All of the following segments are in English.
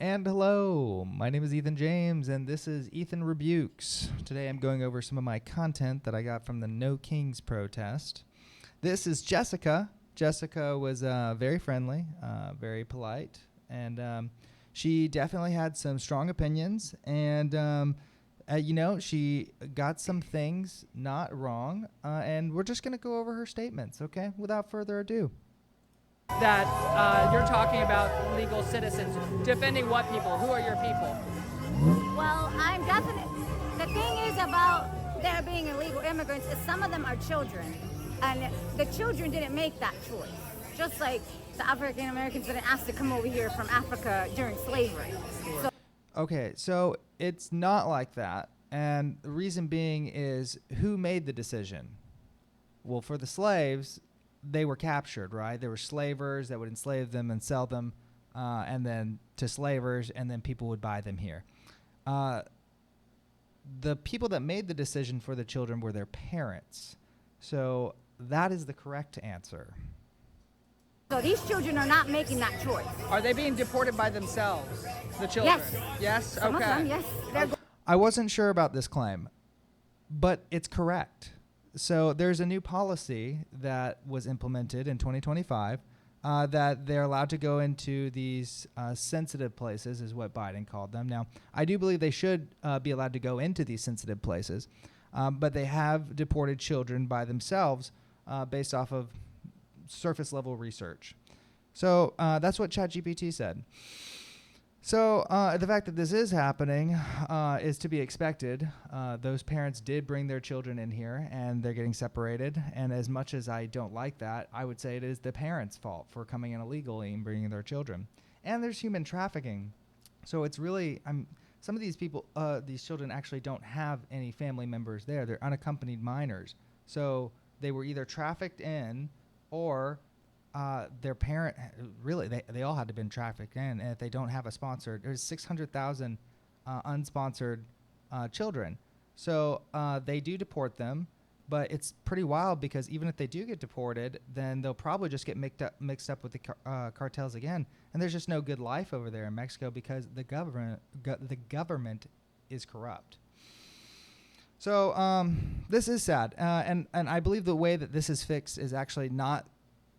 And hello, my name is Ethan James, and this is Ethan Rebukes. Today I'm going over some of my content that I got from the No Kings protest. This is Jessica. Jessica was very friendly, very polite, and she definitely had some strong opinions, and she got some things not wrong, and we're just going to go over her statements, okay, without further ado. That you're talking about legal citizens. Defending what people? Who are your people? Well, I'm definitely. The thing is about there being illegal immigrants is some of them are children. And the children didn't make that choice. Just like the African Americans didn't ask to come over here from Africa during slavery. So Okay, so it's not like that. And the reason being is who made the decision? Well, for the slaves, they were captured, right? There were slavers that would enslave them and sell them, and then to slavers, and then people would buy them here. The people that made the decision for the children were their parents. So that is the correct answer. So these children are not making that choice. Are they being deported by themselves? The children? Yes. Yes? Some Okay. of them, yes. They're I wasn't sure about this claim, but it's correct. So there's a new policy that was implemented in 2025 that they're allowed to go into these sensitive places, is what Biden called them. Now, I do believe they should be allowed to go into these sensitive places, but they have deported children by themselves based off of surface level research. So that's what ChatGPT said. So the fact that this is happening is to be expected. Those parents did bring their children in here, and they're getting separated. And as much as I don't like that, I would say it is the parents' fault for coming in illegally and bringing their children. And there's human trafficking. So it's really, some of these people, these children actually don't have any family members there. They're unaccompanied minors. So they were either trafficked in or their parent, really, they all had to have been trafficked in. And if they don't have a sponsor, there's 600,000 unsponsored children. So they do deport them, but it's pretty wild because even if they do get deported, then they'll probably just get mixed up with the cartels again. And there's just no good life over there in Mexico because the government is corrupt. So this is sad. And I believe the way that this is fixed is actually not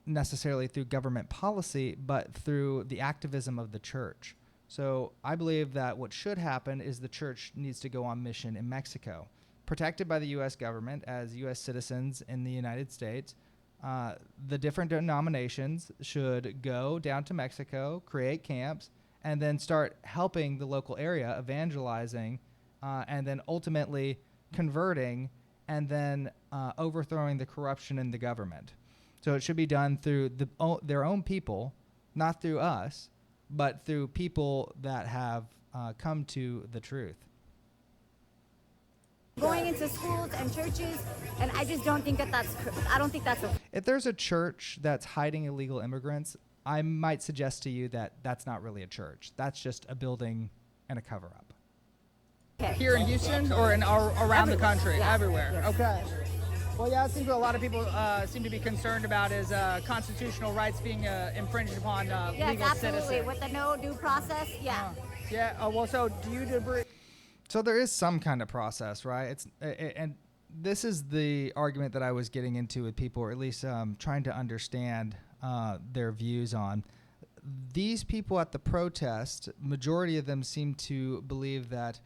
necessarily through government policy, but through the activism of the church. So I believe that what should happen is the church needs to go on mission in Mexico, protected by the U.S. government as U.S. citizens in the United States. The different denominations should go down to Mexico, create camps, and then start helping the local area, evangelizing, and then ultimately converting, and then overthrowing the corruption in the government. So it should be done through their own people, not through us, but through people that have come to the truth. going into schools and churches, and I just don't think I don't think that's okay. If there's a church that's hiding illegal immigrants, I might suggest to you that that's not really a church. That's just a building and a cover-up. Here in Houston or around the country? Yeah. Everywhere. Yes. Okay. Well, yeah, it seems what a lot of people seem to be concerned about is constitutional rights being infringed upon Yes, legal absolutely. citizens. With the no due process, yeah. Well, so do you agree? So there is some kind of process, right? And this is the argument that I was getting into with people, or at least trying to understand their views on. These people at the protest, majority of them seem to believe that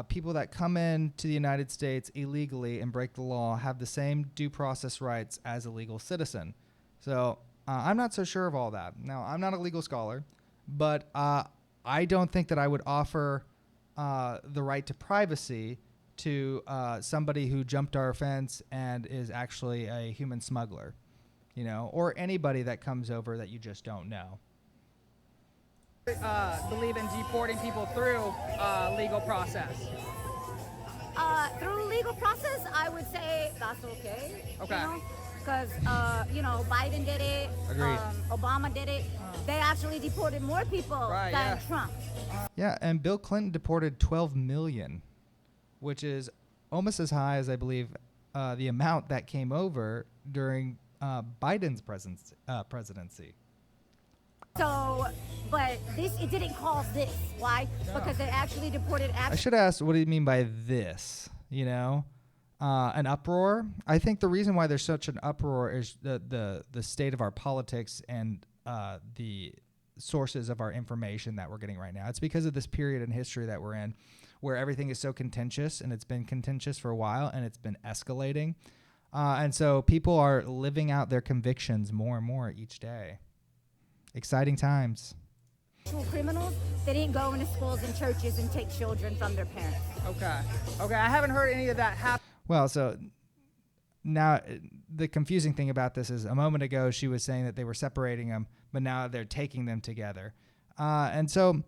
people that come in to the United States illegally and break the law have the same due process rights as a legal citizen. So I'm not so sure of all that. Now, I'm not a legal scholar, but I don't think that I would offer the right to privacy to somebody who jumped our fence and is actually a human smuggler, or anybody that comes over that you just don't know. Believe in deporting people through legal process? Through legal process, I would say that's okay. Okay. Because, Biden did it. Agreed. Obama did it. They actually deported more people than Trump. Yeah, and Bill Clinton deported 12 million, which is almost as high as I believe the amount that came over during Biden's presidency. So But it didn't cause this. Why? No. Because they actually deported. I should ask, what do you mean by this? You know, an uproar. I think the reason why there's such an uproar is the state of our politics and the sources of our information that we're getting right now. It's because of this period in history that we're in, where everything is so contentious, and it's been contentious for a while, and it's been escalating. And so people are living out their convictions more and more each day. Exciting times. Criminals, they didn't go into schools and churches and take children from their parents. Okay, I haven't heard any of that happen. Well, so now the confusing thing about this is a moment ago she was saying that they were separating them, but now they're taking them together. And so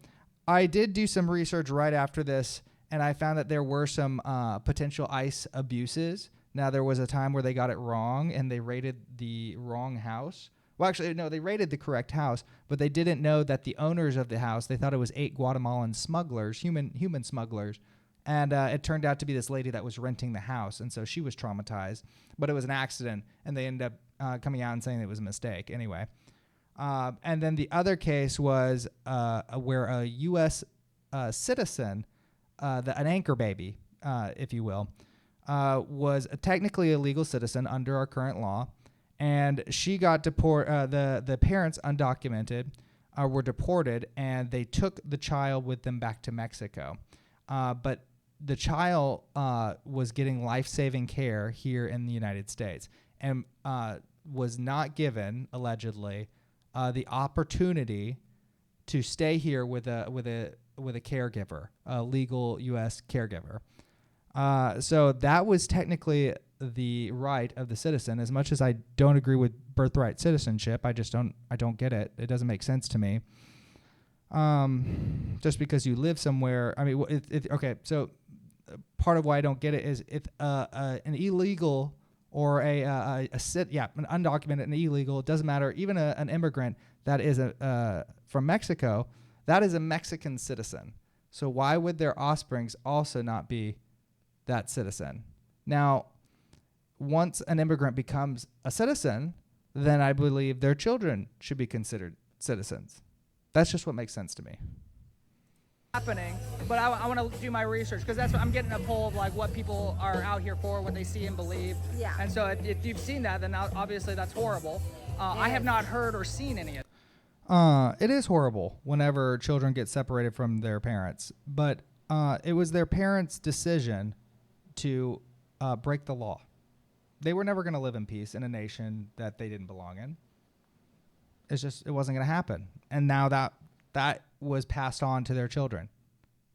I did do some research right after this, and I found that there were some potential ICE abuses. Now, there was a time where they got it wrong, and they raided the wrong house. Well, actually, no, they raided the correct house, but they didn't know that the owners of the house, they thought it was 8 Guatemalan smugglers, human smugglers. And it turned out to be this lady that was renting the house, and so she was traumatized. But it was an accident, and they ended up coming out and saying it was a mistake anyway. And then the other case was where a U.S. Citizen, an anchor baby, if you will, was technically a legal citizen under our current law. And she got deported. The parents, undocumented, were deported, and they took the child with them back to Mexico. But the child was getting life-saving care here in the United States, and was not given, allegedly, the opportunity to stay here with a caregiver, a legal U.S. caregiver. So that was technically the right of the citizen. As much as I don't agree with birthright citizenship, I don't get it. It doesn't make sense to me. Just because you live somewhere, I mean, okay. So part of why I don't get it is if an illegal or an undocumented and illegal, it doesn't matter. Even an immigrant that is from Mexico, that is a Mexican citizen. So why would their offsprings also not be that citizen? Now, once an immigrant becomes a citizen, then I believe their children should be considered citizens. That's just what makes sense to me. Happening, but I want to do my research, because that's what I'm getting a pull of, like, what people are out here for, what they see and believe. Yeah. And so if you've seen that, then obviously that's horrible. I have not heard or seen any of it. It is horrible whenever children get separated from their parents, but it was their parents' decision to break the law. They were never going to live in peace in a nation that they didn't belong in. It wasn't going to happen. And now that was passed on to their children.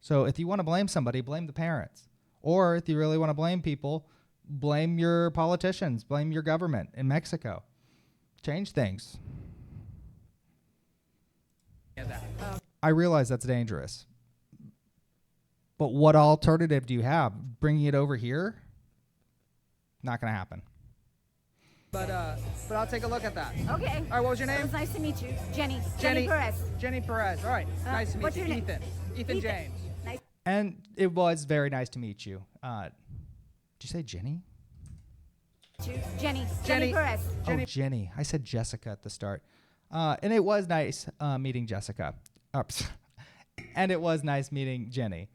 So if you want to blame somebody, blame the parents. Or if you really want to blame people, blame your politicians, blame your government in Mexico. Change things. I realize that's dangerous. But what alternative do you have? Bringing it over here? Not going to happen. But I'll take a look at that. Okay. All right, what was your name? It was nice to meet you. Jenny Perez. Jenny Perez. All right. Nice to meet what's you. your name? Ethan James. Nice. And it was very nice to meet you. Did you say Jenny? Jenny Perez. Oh, Jenny. I said Jessica at the start. And it was nice meeting Jessica. And it was nice meeting Jenny.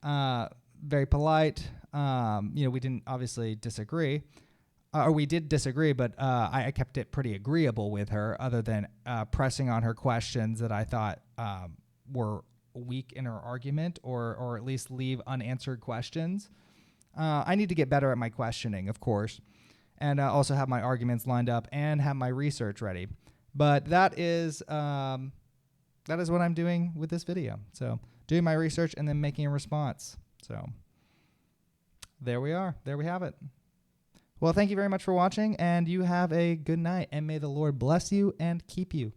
Very polite. We didn't obviously disagree. Or we did disagree, but I kept it pretty agreeable with her, other than pressing on her questions that I thought were weak in her argument, or at least leave unanswered questions. I need to get better at my questioning, of course, and also have my arguments lined up and have my research ready. But that is what I'm doing with this video. So doing my research and then making a response. So there we are. There we have it. Well, thank you very much for watching, and you have a good night, and may the Lord bless you and keep you.